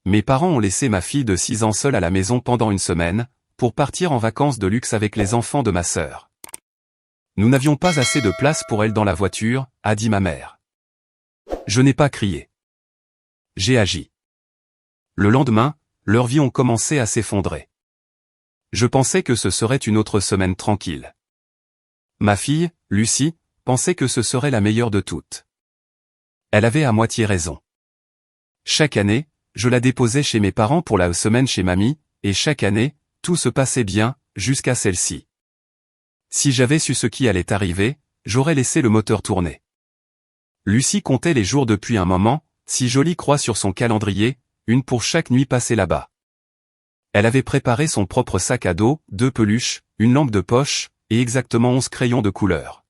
Mes parents ont laissé ma fille de 6 ans seule à la maison pendant une semaine, pour partir en vacances de luxe avec les enfants de ma sœur. Nous n'avions pas assez de place pour elle dans la voiture, a dit ma mère. Je n'ai pas crié. J'ai agi. Le lendemain, leurs vies ont commencé à s'effondrer. Je pensais que ce serait une autre semaine tranquille. Ma fille, Lucie, pensait que ce serait la meilleure de toutes. Elle avait à moitié raison. Chaque année, je la déposais chez mes parents pour la semaine chez mamie, et chaque année, tout se passait bien, jusqu'à celle-ci. Si j'avais su ce qui allait arriver, j'aurais laissé le moteur tourner. Lucie comptait les jours depuis un moment, 6 jolies croix sur son calendrier, une pour chaque nuit passée là-bas. Elle avait préparé son propre sac à dos, 2 peluches, une lampe de poche, et exactement 11 crayons de couleur.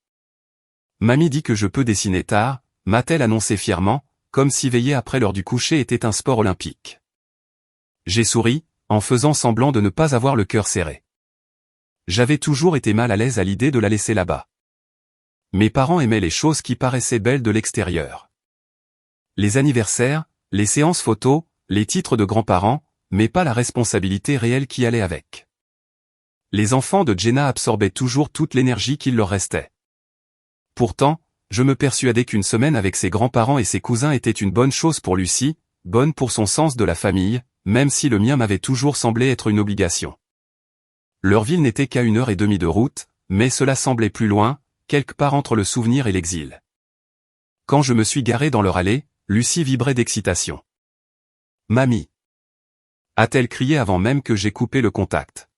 Mamie dit que je peux dessiner tard, m'a-t-elle annoncé fièrement, comme si veiller après l'heure du coucher était un sport olympique. J'ai souri, en faisant semblant de ne pas avoir le cœur serré. J'avais toujours été mal à l'aise à l'idée de la laisser là-bas. Mes parents aimaient les choses qui paraissaient belles de l'extérieur. Les anniversaires, les séances photos, les titres de grands-parents, mais pas la responsabilité réelle qui allait avec. Les enfants de Jenna absorbaient toujours toute l'énergie qu'il leur restait. Pourtant, je me persuadais qu'une semaine avec ses grands-parents et ses cousins était une bonne chose pour Lucie, bonne pour son sens de la famille, même si le mien m'avait toujours semblé être une obligation. Leur ville n'était qu'à 1h30 de route, mais cela semblait plus loin, quelque part entre le souvenir et l'exil. Quand je me suis garé dans leur allée, Lucie vibrait d'excitation. « Mamie !» a-t-elle crié avant même que j'aie coupé le contact.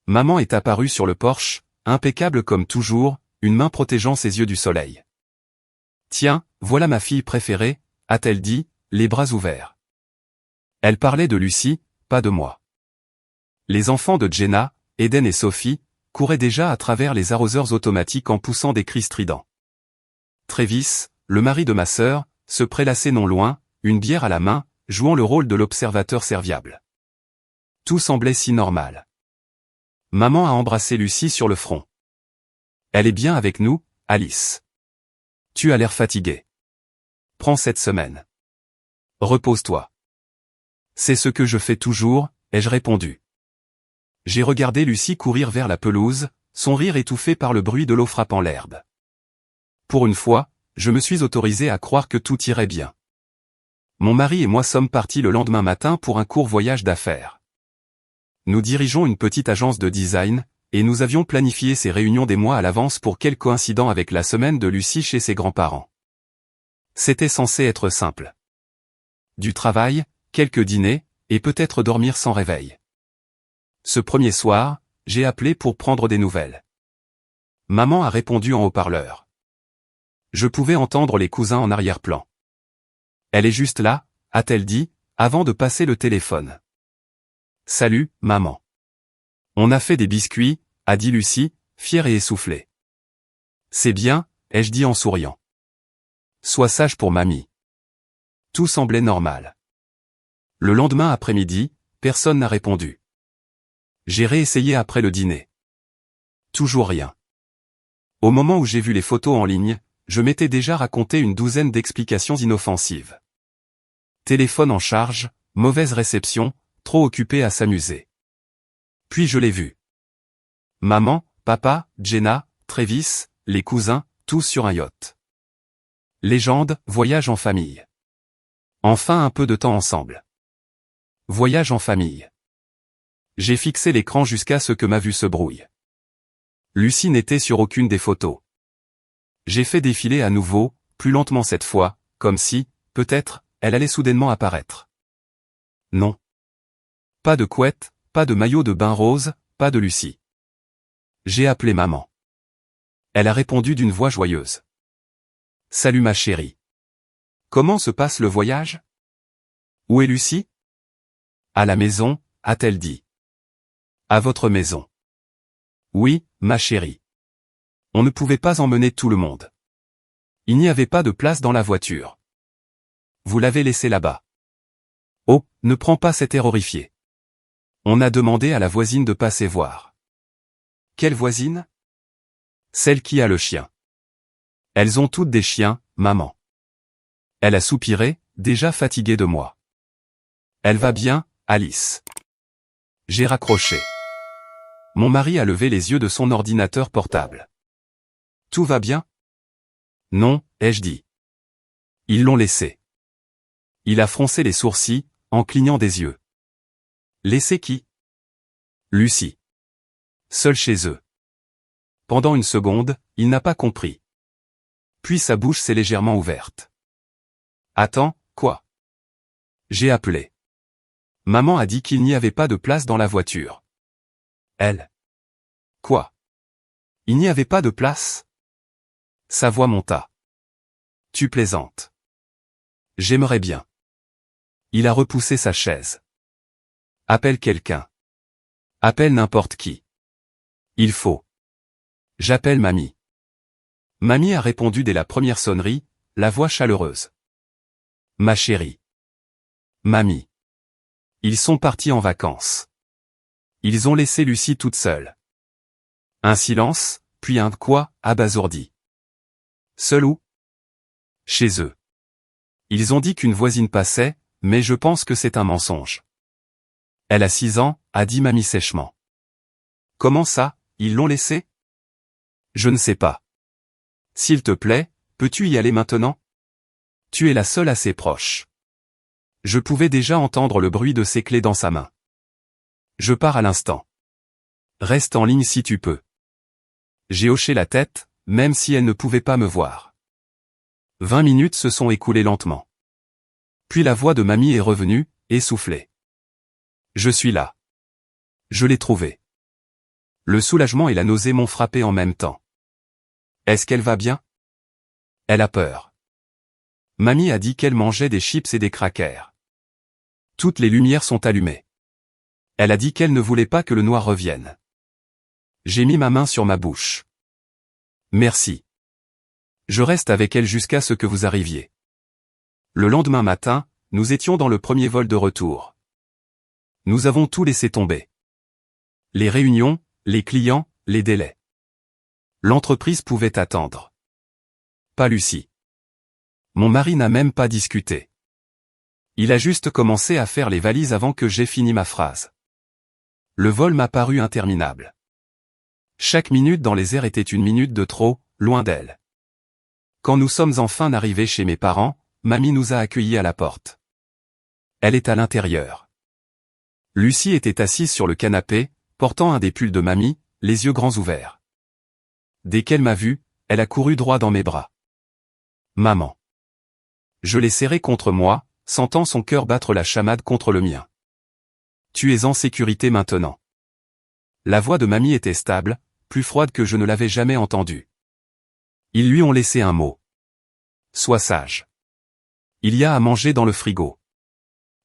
Maman est apparue sur le porche, impeccable comme toujours, une main protégeant ses yeux du soleil. « Tiens, voilà ma fille préférée », a-t-elle dit, les bras ouverts. Elle parlait de Lucie, pas de moi. Les enfants de Jenna, Eden et Sophie, couraient déjà à travers les arroseurs automatiques en poussant des cris stridents. Travis, le mari de ma sœur, se prélassait non loin, une bière à la main, jouant le rôle de l'observateur serviable. Tout semblait si normal. Maman a embrassé Lucie sur le front. « Elle est bien avec nous, Alice. Tu as l'air fatiguée. Prends cette semaine. Repose-toi. » C'est ce que je fais toujours, ai-je répondu. J'ai regardé Lucie courir vers la pelouse, son rire étouffé par le bruit de l'eau frappant l'herbe. Pour une fois, je me suis autorisé à croire que tout irait bien. Mon mari et moi sommes partis le lendemain matin pour un court voyage d'affaires. Nous dirigeons une petite agence de design, et nous avions planifié ces réunions des mois à l'avance pour quel coïncident avec la semaine de Lucie chez ses grands-parents. C'était censé être simple. Du travail, quelques dîners, et peut-être dormir sans réveil. Ce premier soir, j'ai appelé pour prendre des nouvelles. Maman a répondu en haut-parleur. Je pouvais entendre les cousins en arrière-plan. Elle est juste là, a-t-elle dit, avant de passer le téléphone. Salut, maman. On a fait des biscuits, a dit Lucie, fière et essoufflée. C'est bien, ai-je dit en souriant. Sois sage pour mamie. Tout semblait normal. Le lendemain après-midi, personne n'a répondu. J'ai réessayé après le dîner. Toujours rien. Au moment où j'ai vu les photos en ligne, je m'étais déjà raconté une douzaine d'explications inoffensives. Téléphone en charge, mauvaise réception, trop occupé à s'amuser. Puis je l'ai vu. Maman, papa, Jenna, Travis, les cousins, tous sur un yacht. Légende, voyage en famille. Enfin un peu de temps ensemble. Voyage en famille. J'ai fixé l'écran jusqu'à ce que ma vue se brouille. Lucie n'était sur aucune des photos. J'ai fait défiler à nouveau, plus lentement cette fois, comme si, peut-être, elle allait soudainement apparaître. Non. Pas de couette, pas de maillot de bain rose, pas de Lucie. J'ai appelé maman. Elle a répondu d'une voix joyeuse. Salut ma chérie. Comment se passe le voyage? Où est Lucie? À la maison, a-t-elle dit. À votre maison. Oui, ma chérie. On ne pouvait pas emmener tout le monde. Il n'y avait pas de place dans la voiture. Vous l'avez laissée là-bas. Oh, ne prends pas cet air horrifié. On a demandé à la voisine de passer voir. Quelle voisine? Celle qui a le chien. Elles ont toutes des chiens, maman. Elle a soupiré, déjà fatiguée de moi. Elle va bien, Alice. J'ai raccroché. Mon mari a levé les yeux de son ordinateur portable. Tout va bien? Non, ai-je dit. Ils l'ont laissé. Il a froncé les sourcils, en clignant des yeux. Laissé qui? Lucie. Seul chez eux. Pendant une seconde, il n'a pas compris. Puis sa bouche s'est légèrement ouverte. Attends, quoi? J'ai appelé. Maman a dit qu'il n'y avait pas de place dans la voiture. Elle. Quoi? Il n'y avait pas de place? Sa voix monta. Tu plaisantes. J'aimerais bien. Il a repoussé sa chaise. Appelle quelqu'un. Appelle n'importe qui. Il faut. J'appelle mamie. Mamie a répondu dès la première sonnerie, la voix chaleureuse. Ma chérie. Mamie. Ils sont partis en vacances. Ils ont laissé Lucie toute seule. Un silence, puis un quoi, abasourdi. Seul où? Chez eux. Ils ont dit qu'une voisine passait, mais je pense que c'est un mensonge. Elle a 6 ans, a dit mamie sèchement. Comment ça, ils l'ont laissée? Je ne sais pas. S'il te plaît, peux-tu y aller maintenant? Tu es la seule assez proche. Je pouvais déjà entendre le bruit de ses clés dans sa main. Je pars à l'instant. Reste en ligne si tu peux. J'ai hoché la tête, même si elle ne pouvait pas me voir. 20 minutes se sont écoulées lentement. Puis la voix de mamie est revenue, essoufflée. Je suis là. Je l'ai trouvée. Le soulagement et la nausée m'ont frappé en même temps. Est-ce qu'elle va bien? Elle a peur. Mamie a dit qu'elle mangeait des chips et des crackers. Toutes les lumières sont allumées. Elle a dit qu'elle ne voulait pas que le noir revienne. J'ai mis ma main sur ma bouche. Merci. Je reste avec elle jusqu'à ce que vous arriviez. Le lendemain matin, nous étions dans le premier vol de retour. Nous avons tout laissé tomber. Les réunions, les clients, les délais. L'entreprise pouvait attendre. Pas Lucie. Mon mari n'a même pas discuté. Il a juste commencé à faire les valises avant que j'aie fini ma phrase. Le vol m'a paru interminable. Chaque minute dans les airs était une minute de trop, loin d'elle. Quand nous sommes enfin arrivés chez mes parents, mamie nous a accueillis à la porte. Elle est à l'intérieur. Lucie était assise sur le canapé, portant un des pulls de mamie, les yeux grands ouverts. Dès qu'elle m'a vu, elle a couru droit dans mes bras. Maman. Je l'ai serrée contre moi, sentant son cœur battre la chamade contre le mien. Tu es en sécurité maintenant. La voix de mamie était stable, plus froide que je ne l'avais jamais entendue. Ils lui ont laissé un mot. Sois sage. Il y a à manger dans le frigo.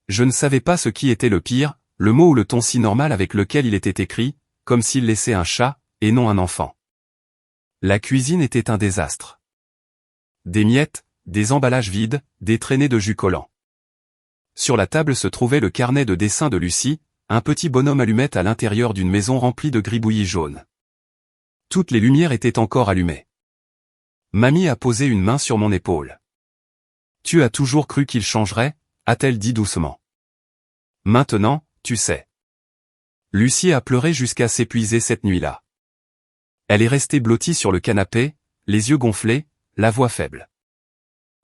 Je ne savais pas ce qui était le pire, le mot ou le ton si normal avec lequel il était écrit, comme s'il laissait un chat, et non un enfant. La cuisine était un désastre. Des miettes, des emballages vides, des traînées de jus collant. Sur la table se trouvait le carnet de dessin de Lucie, un petit bonhomme allumette à l'intérieur d'une maison remplie de gribouillis jaunes. Toutes les lumières étaient encore allumées. Mamie a posé une main sur mon épaule. Tu as toujours cru qu'il changerait, a-t-elle dit doucement. Maintenant, tu sais. Lucie a pleuré jusqu'à s'épuiser cette nuit-là. Elle est restée blottie sur le canapé, les yeux gonflés, la voix faible.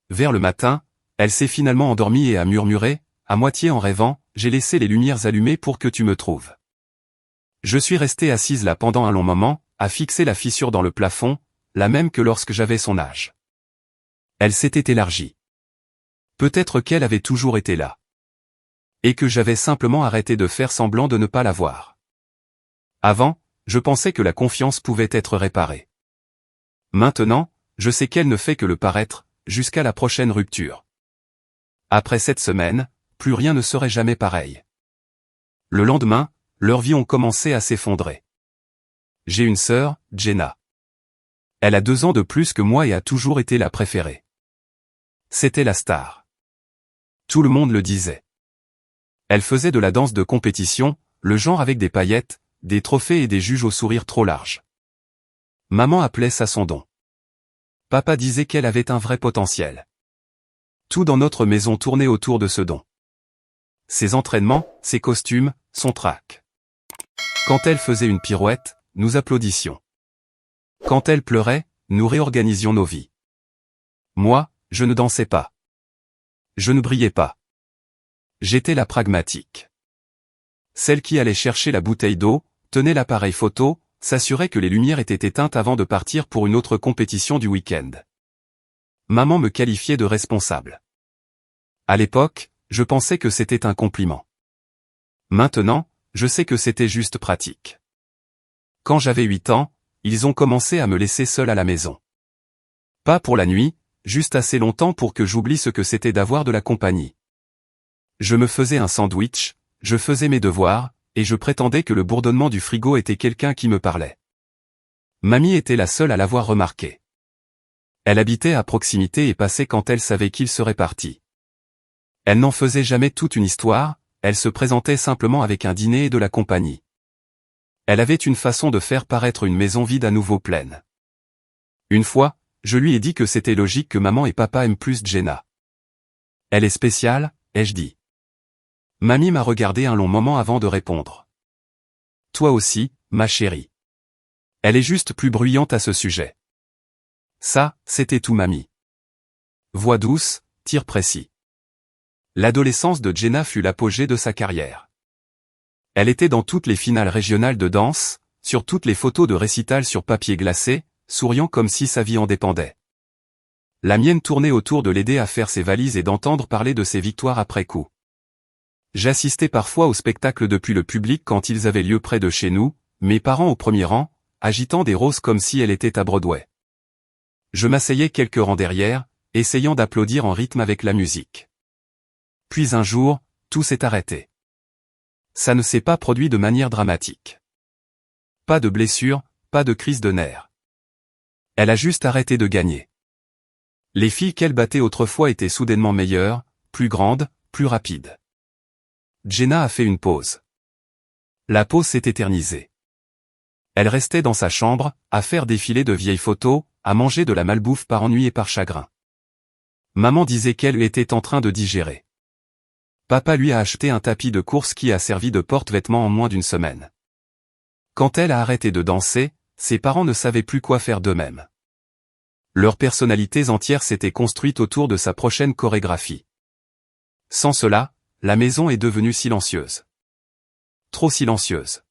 Vers le matin, elle s'est finalement endormie et a murmuré, à moitié en rêvant, j'ai laissé les lumières allumées pour que tu me trouves. Je suis restée assise là pendant un long moment, à fixer la fissure dans le plafond, la même que lorsque j'avais son âge. Elle s'était élargie. Peut-être qu'elle avait toujours été là. Et que j'avais simplement arrêté de faire semblant de ne pas la voir. Avant, je pensais que la confiance pouvait être réparée. Maintenant, je sais qu'elle ne fait que le paraître, jusqu'à la prochaine rupture. Après cette semaine, plus rien ne serait jamais pareil. Le lendemain, leurs vies ont commencé à s'effondrer. J'ai une sœur, Jenna. Elle a 2 ans de plus que moi et a toujours été la préférée. C'était la star. Tout le monde le disait. Elle faisait de la danse de compétition, le genre avec des paillettes, des trophées et des juges au sourire trop large. Maman appelait ça son don. Papa disait qu'elle avait un vrai potentiel. Tout dans notre maison tournait autour de ce don. Ses entraînements, ses costumes, son trac. Quand elle faisait une pirouette, nous applaudissions. Quand elle pleurait, nous réorganisions nos vies. Moi, je ne dansais pas. Je ne brillais pas. J'étais la pragmatique. Celle qui allait chercher la bouteille d'eau, tenait l'appareil photo, s'assurait que les lumières étaient éteintes avant de partir pour une autre compétition du week-end. Maman me qualifiait de responsable. À l'époque, je pensais que c'était un compliment. Maintenant, je sais que c'était juste pratique. Quand j'avais 8 ans, ils ont commencé à me laisser seul à la maison. Pas pour la nuit, juste assez longtemps pour que j'oublie ce que c'était d'avoir de la compagnie. Je me faisais un sandwich, je faisais mes devoirs, et je prétendais que le bourdonnement du frigo était quelqu'un qui me parlait. Mamie était la seule à l'avoir remarqué. Elle habitait à proximité et passait quand elle savait qu'il serait parti. Elle n'en faisait jamais toute une histoire, elle se présentait simplement avec un dîner et de la compagnie. Elle avait une façon de faire paraître une maison vide à nouveau pleine. Une fois, je lui ai dit que c'était logique que maman et papa aiment plus Jenna. Elle est spéciale, ai-je dit. Mamie m'a regardé un long moment avant de répondre. Toi aussi, ma chérie. Elle est juste plus bruyante à ce sujet. Ça, c'était tout mamie. Voix douce, tir précis. L'adolescence de Jenna fut l'apogée de sa carrière. Elle était dans toutes les finales régionales de danse, sur toutes les photos de récital sur papier glacé, souriant comme si sa vie en dépendait. La mienne tournait autour de l'aider à faire ses valises et d'entendre parler de ses victoires après coup. J'assistais parfois au spectacle depuis le public quand ils avaient lieu près de chez nous, mes parents au premier rang, agitant des roses comme si elle était à Broadway. Je m'asseyais quelques rangs derrière, essayant d'applaudir en rythme avec la musique. Puis un jour, tout s'est arrêté. Ça ne s'est pas produit de manière dramatique. Pas de blessure, pas de crise de nerfs. Elle a juste arrêté de gagner. Les filles qu'elle battait autrefois étaient soudainement meilleures, plus grandes, plus rapides. Jenna a fait une pause. La pause s'est éternisée. Elle restait dans sa chambre, à faire défiler de vieilles photos, à manger de la malbouffe par ennui et par chagrin. Maman disait qu'elle était en train de digérer. Papa lui a acheté un tapis de course qui a servi de porte-vêtements en moins d'une semaine. Quand elle a arrêté de danser, ses parents ne savaient plus quoi faire d'eux-mêmes. Leurs personnalités entières s'étaient construites autour de sa prochaine chorégraphie. Sans cela, la maison est devenue silencieuse. Trop silencieuse.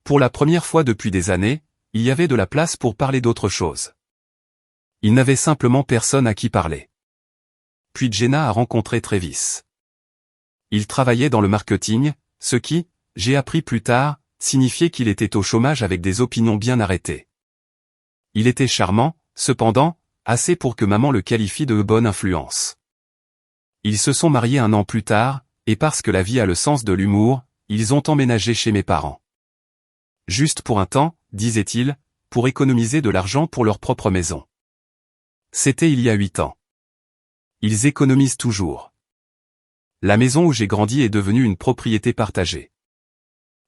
Pour la première fois depuis des années, il y avait de la place pour parler d'autre chose. Il n'avait simplement personne à qui parler. Puis Jenna a rencontré Travis. Il travaillait dans le marketing, ce qui, j'ai appris plus tard, signifiait qu'il était au chômage avec des opinions bien arrêtées. Il était charmant, cependant, assez pour que maman le qualifie de bonne influence. Ils se sont mariés 1 an plus tard, et parce que la vie a le sens de l'humour, ils ont emménagé chez mes parents. Juste pour un temps, disait-il, pour économiser de l'argent pour leur propre maison. C'était il y a 8 ans. Ils économisent toujours. La maison où j'ai grandi est devenue une propriété partagée.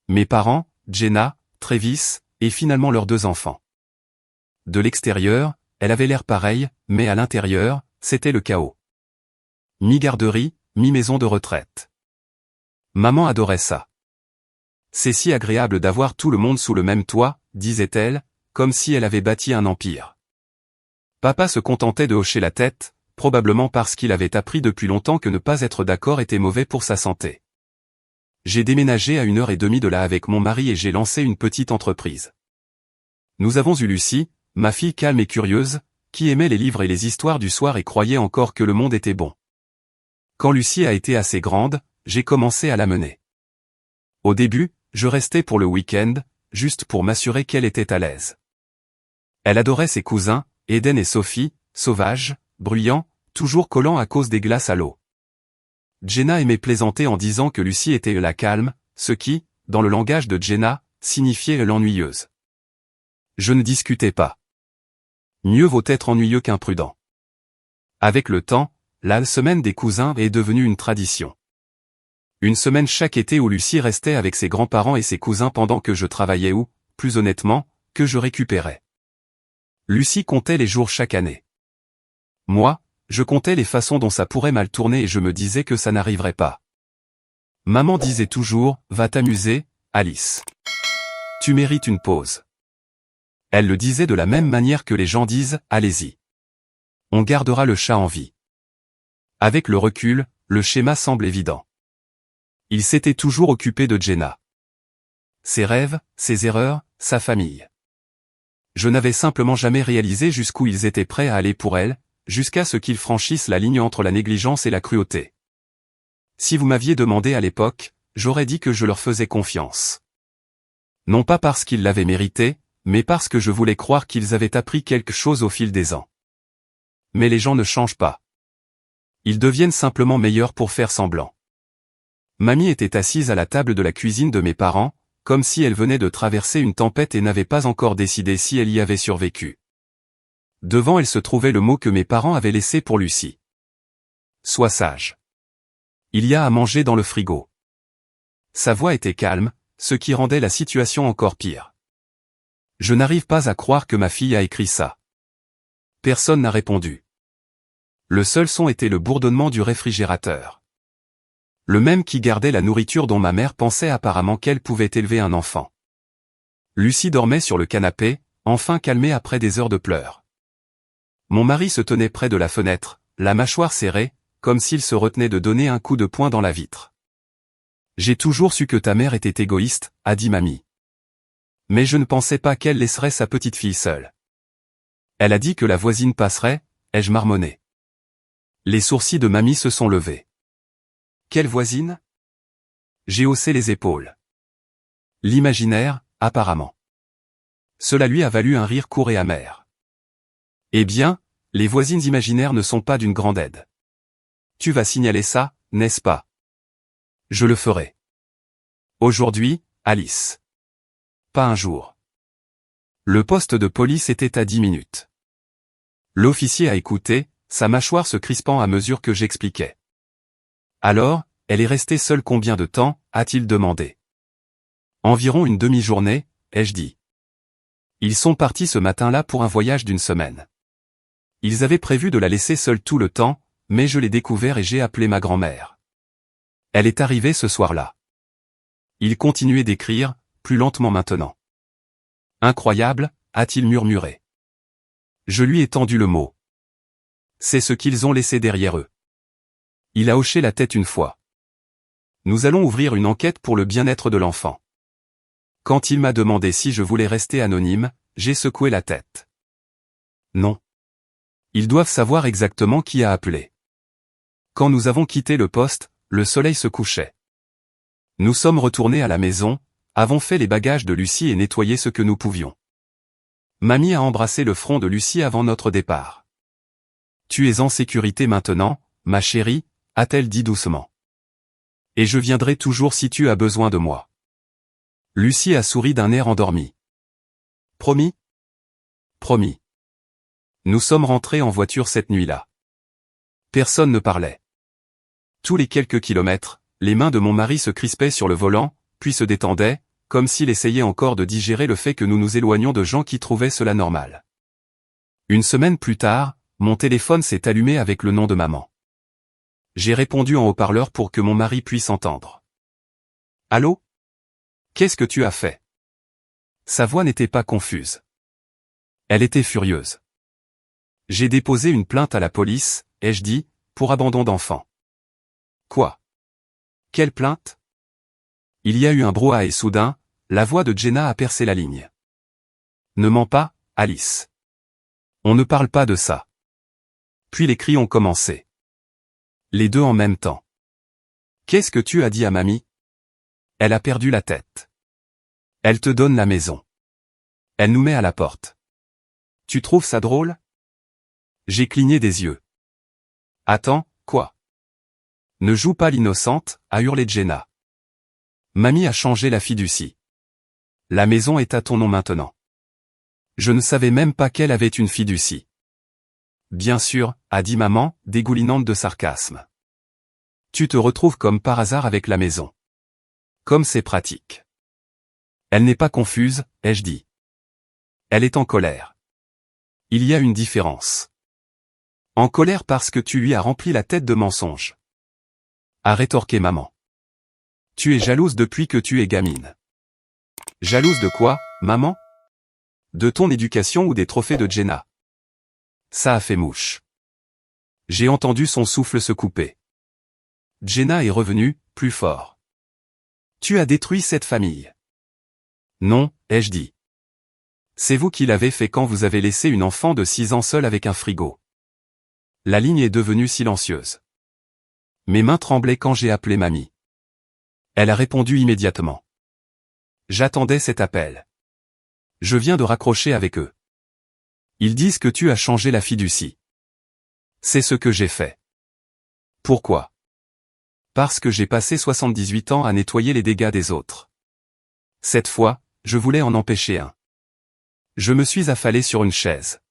Mes parents, Jenna, Travis, et finalement leurs 2 enfants. De l'extérieur, elle avait l'air pareille, mais à l'intérieur, c'était le chaos. Mi-garderie, mi-maison de retraite. Maman adorait ça. C'est si agréable d'avoir tout le monde sous le même toit, disait-elle, comme si elle avait bâti un empire. Papa se contentait de hocher la tête, probablement parce qu'il avait appris depuis longtemps que ne pas être d'accord était mauvais pour sa santé. J'ai déménagé à 1h30 de là avec mon mari et j'ai lancé une petite entreprise. Nous avons eu Lucie, ma fille calme et curieuse, qui aimait les livres et les histoires du soir et croyait encore que le monde était bon. Quand Lucie a été assez grande, j'ai commencé à la mener. Au début, je restais pour le week-end, juste pour m'assurer qu'elle était à l'aise. Elle adorait ses cousins, Eden et Sophie, sauvages, bruyants, toujours collants à cause des glaces à l'eau. Jenna aimait plaisanter en disant que Lucie était la calme, ce qui, dans le langage de Jenna, signifiait l'ennuyeuse. Je ne discutais pas. Mieux vaut être ennuyeux qu'imprudent. Avec le temps, la semaine des cousins est devenue une tradition. Une semaine chaque été où Lucie restait avec ses grands-parents et ses cousins pendant que je travaillais ou, plus honnêtement, que je récupérais. Lucie comptait les jours chaque année. Moi, je comptais les façons dont ça pourrait mal tourner et je me disais que ça n'arriverait pas. Maman disait toujours, va t'amuser, Alice. Tu mérites une pause. Elle le disait de la même manière que les gens disent, allez-y. On gardera le chat en vie. Avec le recul, le schéma semble évident. Il s'était toujours occupé de Jenna. Ses rêves, ses erreurs, sa famille. Je n'avais simplement jamais réalisé jusqu'où ils étaient prêts à aller pour elle, jusqu'à ce qu'ils franchissent la ligne entre la négligence et la cruauté. Si vous m'aviez demandé à l'époque, j'aurais dit que je leur faisais confiance. Non pas parce qu'ils l'avaient mérité, mais parce que je voulais croire qu'ils avaient appris quelque chose au fil des ans. Mais les gens ne changent pas. Ils deviennent simplement meilleurs pour faire semblant. Mamie était assise à la table de la cuisine de mes parents, comme si elle venait de traverser une tempête et n'avait pas encore décidé si elle y avait survécu. Devant elle se trouvait le mot que mes parents avaient laissé pour Lucie. Sois sage. Il y a à manger dans le frigo. Sa voix était calme, ce qui rendait la situation encore pire. Je n'arrive pas à croire que ma fille a écrit ça. Personne n'a répondu. Le seul son était le bourdonnement du réfrigérateur. Le même qui gardait la nourriture dont ma mère pensait apparemment qu'elle pouvait élever un enfant. Lucie dormait sur le canapé, enfin calmée après des heures de pleurs. Mon mari se tenait près de la fenêtre, la mâchoire serrée, comme s'il se retenait de donner un coup de poing dans la vitre. J'ai toujours su que ta mère était égoïste, a dit mamie. Mais je ne pensais pas qu'elle laisserait sa petite fille seule. Elle a dit que la voisine passerait, ai-je marmonné. Les sourcils de mamie se sont levés. Quelle voisine? J'ai haussé les épaules. L'imaginaire, apparemment. Cela lui a valu un rire court et amer. Eh bien, les voisines imaginaires ne sont pas d'une grande aide. Tu vas signaler ça, n'est-ce pas? Je le ferai. Aujourd'hui, Alice. Pas un jour. Le poste de police était à 10 minutes. L'officier a écouté, sa mâchoire se crispant à mesure que j'expliquais. Alors, elle est restée seule combien de temps, a-t-il demandé. Environ une demi-journée, ai-je dit. Ils sont partis ce matin-là pour un voyage d'une semaine. Ils avaient prévu de la laisser seule tout le temps, mais je l'ai découvert et j'ai appelé ma grand-mère. Elle est arrivée ce soir-là. Il continuait d'écrire, plus lentement maintenant. Incroyable, a-t-il murmuré. Je lui ai tendu le mot. C'est ce qu'ils ont laissé derrière eux. Il a hoché la tête une fois. Nous allons ouvrir une enquête pour le bien-être de l'enfant. Quand il m'a demandé si je voulais rester anonyme, j'ai secoué la tête. Non. Ils doivent savoir exactement qui a appelé. Quand nous avons quitté le poste, le soleil se couchait. Nous sommes retournés à la maison, avons fait les bagages de Lucie et nettoyé ce que nous pouvions. Mamie a embrassé le front de Lucie avant notre départ. Tu es en sécurité maintenant, ma chérie, a-t-elle dit doucement. Et je viendrai toujours si tu as besoin de moi. Lucie a souri d'un air endormi. Promis? Promis. Nous sommes rentrés en voiture cette nuit-là. Personne ne parlait. Tous les quelques kilomètres, les mains de mon mari se crispaient sur le volant, puis se détendaient, comme s'il essayait encore de digérer le fait que nous nous éloignions de gens qui trouvaient cela normal. Une semaine plus tard, mon téléphone s'est allumé avec le nom de maman. J'ai répondu en haut-parleur pour que mon mari puisse entendre. Allô? Qu'est-ce que tu as fait? Sa voix n'était pas confuse. Elle était furieuse. J'ai déposé une plainte à la police, ai-je dit, pour abandon d'enfant. Quoi? Quelle plainte? Il y a eu un brouhaha et soudain, la voix de Jenna a percé la ligne. Ne mens pas, Alice. On ne parle pas de ça. Puis les cris ont commencé. Les deux en même temps. Qu'est-ce que tu as dit à mamie? Elle a perdu la tête. Elle te donne la maison. Elle nous met à la porte. Tu trouves ça drôle? J'ai cligné des yeux. Attends, quoi? Ne joue pas l'innocente, a hurlé Jenna. Mamie a changé la fiducie. La maison est à ton nom maintenant. Je ne savais même pas qu'elle avait une fiducie. Bien sûr, a dit maman, dégoulinante de sarcasme. Tu te retrouves comme par hasard avec la maison. Comme c'est pratique. Elle n'est pas confuse, ai-je dit. Elle est en colère. Il y a une différence. En colère parce que tu lui as rempli la tête de mensonges. A rétorqué maman. Tu es jalouse depuis que tu es gamine. Jalouse de quoi, maman? De ton éducation ou des trophées de Jenna? Ça a fait mouche. J'ai entendu son souffle se couper. Jenna est revenue, plus fort. Tu as détruit cette famille. Non, ai-je dit. C'est vous qui l'avez fait quand vous avez laissé une enfant de 6 ans seule avec un frigo. La ligne est devenue silencieuse. Mes mains tremblaient quand j'ai appelé mamie. Elle a répondu immédiatement. J'attendais cet appel. Je viens de raccrocher avec eux. Ils disent que tu as changé la fiducie. C'est ce que j'ai fait. Pourquoi? Parce que j'ai passé 78 ans à nettoyer les dégâts des autres. Cette fois, je voulais en empêcher un. Je me suis affalé sur une chaise.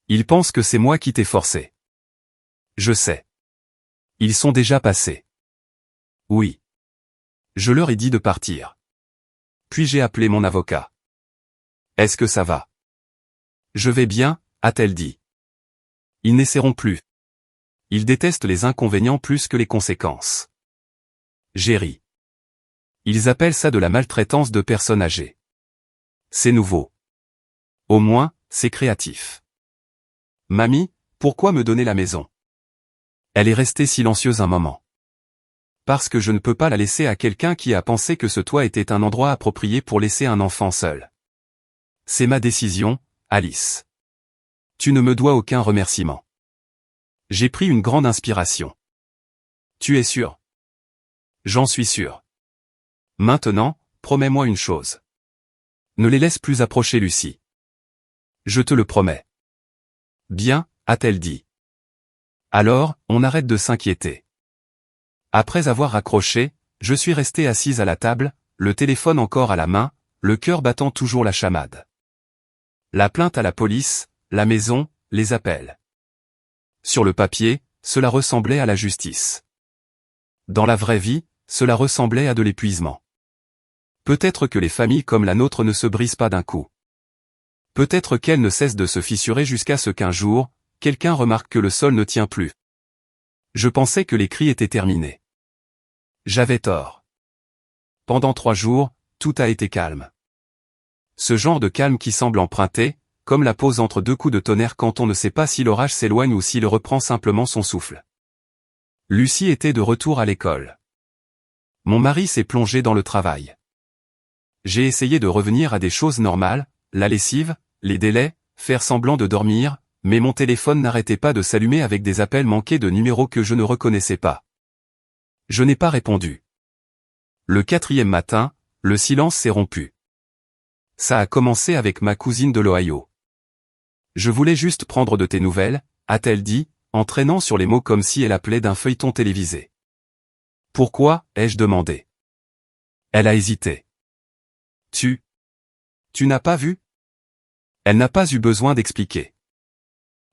Ils pensent que c'est moi qui t'ai forcé. Je sais. Ils sont déjà passés. Oui. Je leur ai dit de partir. Puis j'ai appelé mon avocat. Est-ce que ça va? Je vais bien, a-t-elle dit. Ils n'essaieront plus. Ils détestent les inconvénients plus que les conséquences. J'ai ri. Ils appellent ça de la maltraitance de personnes âgées. C'est nouveau. Au moins, c'est créatif. Mamie, pourquoi me donner la maison? Elle est restée silencieuse un moment. Parce que je ne peux pas la laisser à quelqu'un qui a pensé que ce toit était un endroit approprié pour laisser un enfant seul. C'est ma décision, Alice. Tu ne me dois aucun remerciement. J'ai pris une grande inspiration. Tu es sûr? J'en suis sûr. Maintenant, promets-moi une chose. Ne les laisse plus approcher Lucie. Je te le promets. Bien, a-t-elle dit. Alors, on arrête de s'inquiéter. Après avoir raccroché, je suis resté assise à la table, le téléphone encore à la main, le cœur battant toujours la chamade. La plainte à la police, la maison, les appels. Sur le papier, cela ressemblait à la justice. Dans la vraie vie, cela ressemblait à de l'épuisement. Peut-être que les familles comme la nôtre ne se brisent pas d'un coup. Peut-être qu'elles ne cessent de se fissurer jusqu'à ce qu'un jour, quelqu'un remarque que le sol ne tient plus. Je pensais que les cris étaient terminés. J'avais tort. Pendant 3 jours, tout a été calme. Ce genre de calme qui semble emprunté, comme la pause entre 2 coups de tonnerre quand on ne sait pas si l'orage s'éloigne ou s'il reprend simplement son souffle. Lucie était de retour à l'école. Mon mari s'est plongé dans le travail. J'ai essayé de revenir à des choses normales, la lessive, les délais, faire semblant de dormir, mais mon téléphone n'arrêtait pas de s'allumer avec des appels manqués de numéros que je ne reconnaissais pas. Je n'ai pas répondu. Le 4e matin, le silence s'est rompu. Ça a commencé avec ma cousine de l'Ohio. Je voulais juste prendre de tes nouvelles, a-t-elle dit, en traînant sur les mots comme si elle appelait d'un feuilleton télévisé. Pourquoi, ai-je demandé. Elle a hésité. Tu n'as pas vu? Elle n'a pas eu besoin d'expliquer.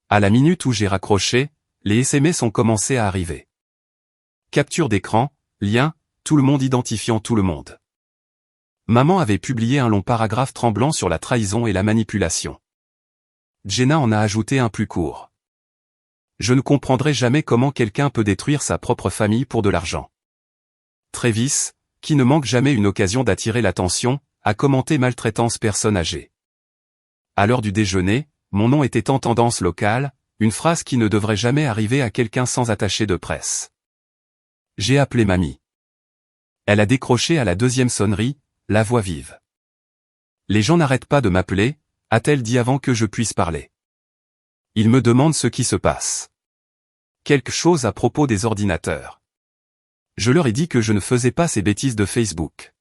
À la minute où j'ai raccroché, les SMS ont commencé à arriver. Capture d'écran, lien, tout le monde identifiant tout le monde. Maman avait publié un long paragraphe tremblant sur la trahison et la manipulation. Jenna en a ajouté un plus court. Je ne comprendrai jamais comment quelqu'un peut détruire sa propre famille pour de l'argent. Travis, qui ne manque jamais une occasion d'attirer l'attention, a commenté maltraitance personne âgée. À l'heure du déjeuner, mon nom était en tendance locale, une phrase qui ne devrait jamais arriver à quelqu'un sans attaché de presse. J'ai appelé mamie. Elle a décroché à la 2e sonnerie, la voix vive. Les gens n'arrêtent pas de m'appeler, a-t-elle dit avant que je puisse parler. Ils me demandent ce qui se passe. Quelque chose à propos des ordinateurs. Je leur ai dit que je ne faisais pas ces bêtises de Facebook.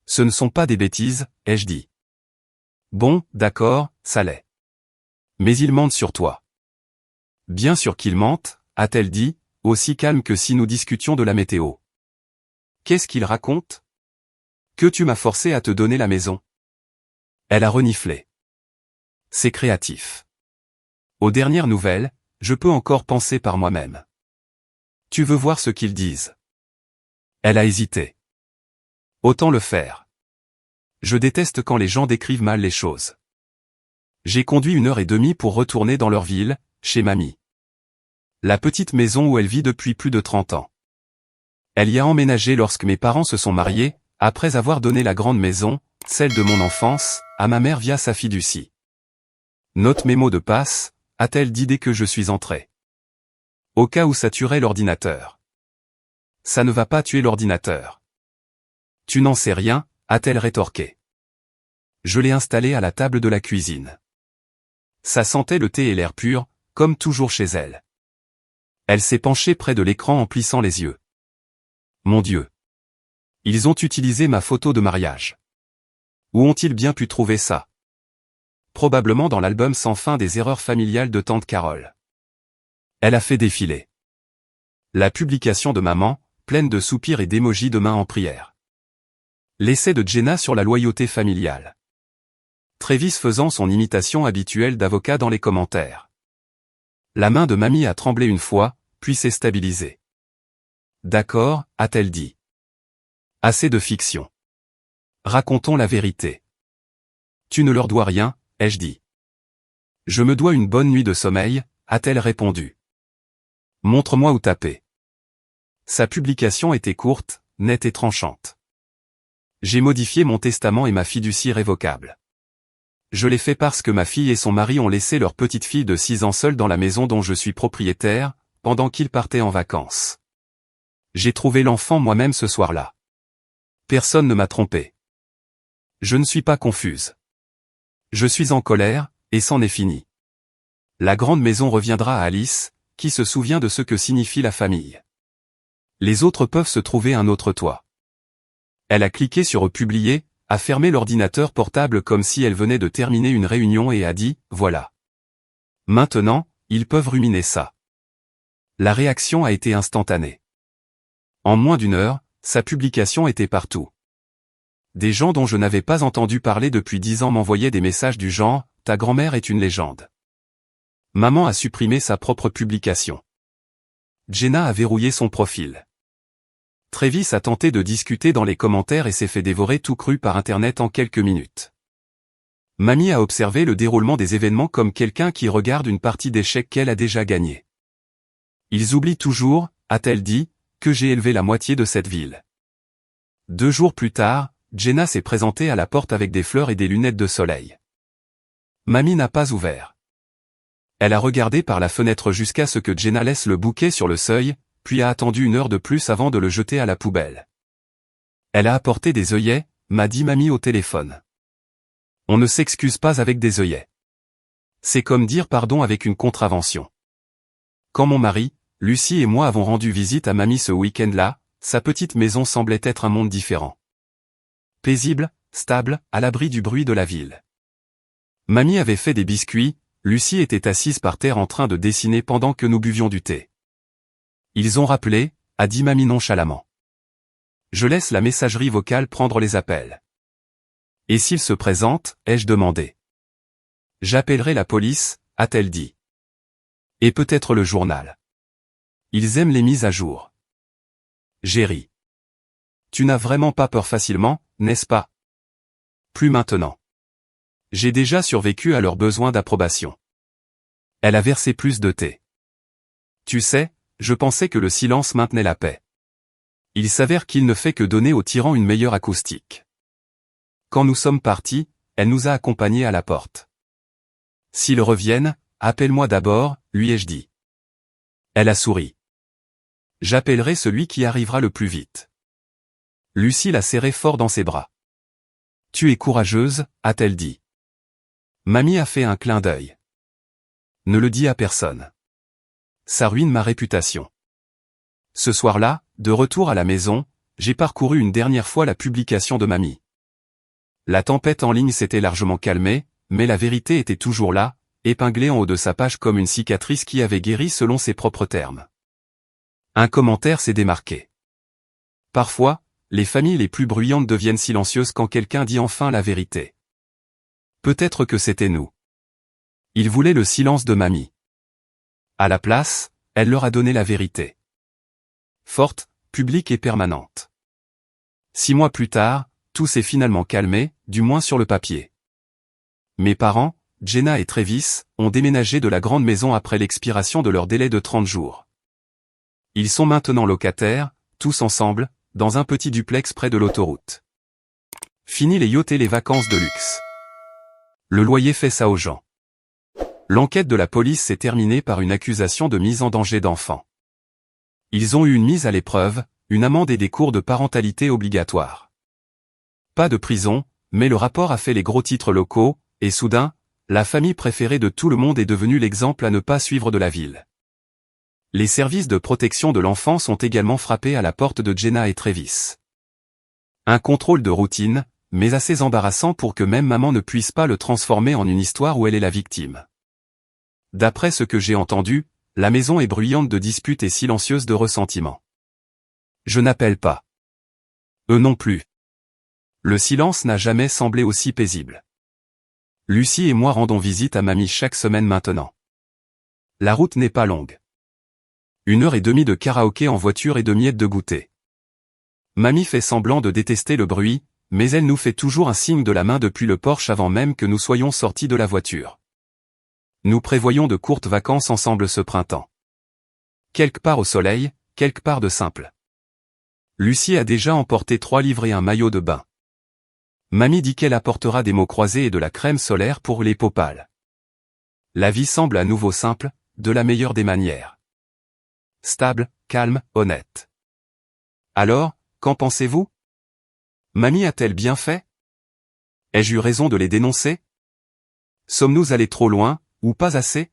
Ce ne sont pas des bêtises, ai-je dit. Bon, d'accord, ça l'est. Mais ils mentent sur toi. Bien sûr qu'ils mentent, a-t-elle dit, aussi calme que si nous discutions de la météo. Qu'est-ce qu'ils racontent? Que tu m'as forcé à te donner la maison. Elle a reniflé. C'est créatif. Aux dernières nouvelles, je peux encore penser par moi-même. Tu veux voir ce qu'ils disent? Elle a hésité. Autant le faire. Je déteste quand les gens décrivent mal les choses. J'ai conduit 1h30 pour retourner dans leur ville, chez mamie. La petite maison où elle vit depuis plus de 30 ans. Elle y a emménagé lorsque mes parents se sont mariés, après avoir donné la grande maison, celle de mon enfance, à ma mère via sa fiducie. Note mémo de passe, a-t-elle dit dès que je suis entré. Au cas où ça tuerait l'ordinateur. Ça ne va pas tuer l'ordinateur. Tu n'en sais rien, a-t-elle rétorqué. Je l'ai installé à la table de la cuisine. Ça sentait le thé et l'air pur, comme toujours chez elle. Elle s'est penchée près de l'écran en plissant les yeux. Mon Dieu. Ils ont utilisé ma photo de mariage. Où ont-ils bien pu trouver ça? Probablement dans l'album sans fin des erreurs familiales de tante Carole. Elle a fait défiler la publication de maman, pleine de soupirs et d'émojis de main en prière. L'essai de Jenna sur la loyauté familiale. Travis faisant son imitation habituelle d'avocat dans les commentaires. La main de mamie a tremblé une fois, puis s'est stabilisée. D'accord, a-t-elle dit. Assez de fiction. Racontons la vérité. Tu ne leur dois rien, ai-je dit. Je me dois une bonne nuit de sommeil, a-t-elle répondu. Montre-moi où taper. Sa publication était courte, nette et tranchante. J'ai modifié mon testament et ma fiducie révocable. Je l'ai fait parce que ma fille et son mari ont laissé leur petite fille de 6 ans seule dans la maison dont je suis propriétaire, pendant qu'ils partaient en vacances. J'ai trouvé l'enfant moi-même ce soir-là. Personne ne m'a trompé. Je ne suis pas confuse. Je suis en colère, et c'en est fini. La grande maison reviendra à Alice, qui se souvient de ce que signifie la famille. Les autres peuvent se trouver un autre toit. Elle a cliqué sur Publier, a fermé l'ordinateur portable comme si elle venait de terminer une réunion et a dit, voilà. Maintenant, ils peuvent ruminer ça. La réaction a été instantanée. En moins d'1 heure, sa publication était partout. Des gens dont je n'avais pas entendu parler depuis 10 ans m'envoyaient des messages du genre « Ta grand-mère est une légende ». Maman a supprimé sa propre publication. Jenna a verrouillé son profil. Travis a tenté de discuter dans les commentaires et s'est fait dévorer tout cru par Internet en quelques minutes. Mamie a observé le déroulement des événements comme quelqu'un qui regarde une partie d'échecs qu'elle a déjà gagnée. Ils oublient toujours, a-t-elle dit, que j'ai élevé la moitié de cette ville. 2 jours plus tard, Jenna s'est présentée à la porte avec des fleurs et des lunettes de soleil. Mamie n'a pas ouvert. Elle a regardé par la fenêtre jusqu'à ce que Jenna laisse le bouquet sur le seuil, puis a attendu 1 heure de plus avant de le jeter à la poubelle. Elle a apporté des œillets, m'a dit mamie au téléphone. On ne s'excuse pas avec des œillets. C'est comme dire pardon avec une contravention. Quand mon mari, Lucie et moi avons rendu visite à mamie ce week-end-là, sa petite maison semblait être un monde différent. Paisible, stable, à l'abri du bruit de la ville. Mamie avait fait des biscuits, Lucie était assise par terre en train de dessiner pendant que nous buvions du thé. Ils ont rappelé, a dit mamie nonchalamment. Je laisse la messagerie vocale prendre les appels. Et s'ils se présentent, ai-je demandé. J'appellerai la police, a-t-elle dit. Et peut-être le journal. Ils aiment les mises à jour. J'ai ri. Tu n'as vraiment pas peur facilement, n'est-ce pas? Plus maintenant. J'ai déjà survécu à leurs besoins d'approbation. Elle a versé plus de thé. Tu sais, je pensais que le silence maintenait la paix. Il s'avère qu'il ne fait que donner aux tyrans une meilleure acoustique. Quand nous sommes partis, elle nous a accompagnés à la porte. S'ils reviennent, appelle-moi d'abord, lui ai-je dit. Elle a souri. J'appellerai celui qui arrivera le plus vite. Lucie l'a serré fort dans ses bras. Tu es courageuse, a-t-elle dit. Mamie a fait un clin d'œil. Ne le dis à personne. Ça ruine ma réputation. Ce soir-là, de retour à la maison, j'ai parcouru une dernière fois la publication de mamie. La tempête en ligne s'était largement calmée, mais la vérité était toujours là, épinglée en haut de sa page comme une cicatrice qui avait guéri selon ses propres termes. Un commentaire s'est démarqué. Parfois, les familles les plus bruyantes deviennent silencieuses quand quelqu'un dit enfin la vérité. Peut-être que c'était nous. Ils voulaient le silence de mamie. À la place, elle leur a donné la vérité. Forte, publique et permanente. 6 mois plus tard, tout s'est finalement calmé, du moins sur le papier. Mes parents, Jenna et Travis, ont déménagé de la grande maison après l'expiration de leur délai de 30 jours. Ils sont maintenant locataires, tous ensemble, dans un petit duplex près de l'autoroute. Fini les yachts et les vacances de luxe. Le loyer fait ça aux gens. L'enquête de la police s'est terminée par une accusation de mise en danger d'enfants. Ils ont eu une mise à l'épreuve, une amende et des cours de parentalité obligatoires. Pas de prison, mais le rapport a fait les gros titres locaux, et soudain, la famille préférée de tout le monde est devenue l'exemple à ne pas suivre de la ville. Les services de protection de l'enfance ont également frappé à la porte de Jenna et Travis. Un contrôle de routine, mais assez embarrassant pour que même maman ne puisse pas le transformer en une histoire où elle est la victime. D'après ce que j'ai entendu, la maison est bruyante de disputes et silencieuse de ressentiments. Je n'appelle pas. Eux non plus. Le silence n'a jamais semblé aussi paisible. Lucie et moi rendons visite à mamie chaque semaine maintenant. La route n'est pas longue. 1h30 de karaoké en voiture et de miettes de goûter. Mamie fait semblant de détester le bruit, mais elle nous fait toujours un signe de la main depuis le porche avant même que nous soyons sortis de la voiture. Nous prévoyons de courtes vacances ensemble ce printemps. Quelque part au soleil, quelque part de simple. Lucie a déjà emporté 3 livres et un maillot de bain. Mamie dit qu'elle apportera des mots croisés et de la crème solaire pour les peaux pâles. La vie semble à nouveau simple, de la meilleure des manières. Stable, calme, honnête. Alors, qu'en pensez-vous? Mamie a-t-elle bien fait? Ai-je eu raison de les dénoncer? Sommes-nous allés trop loin, ou pas assez?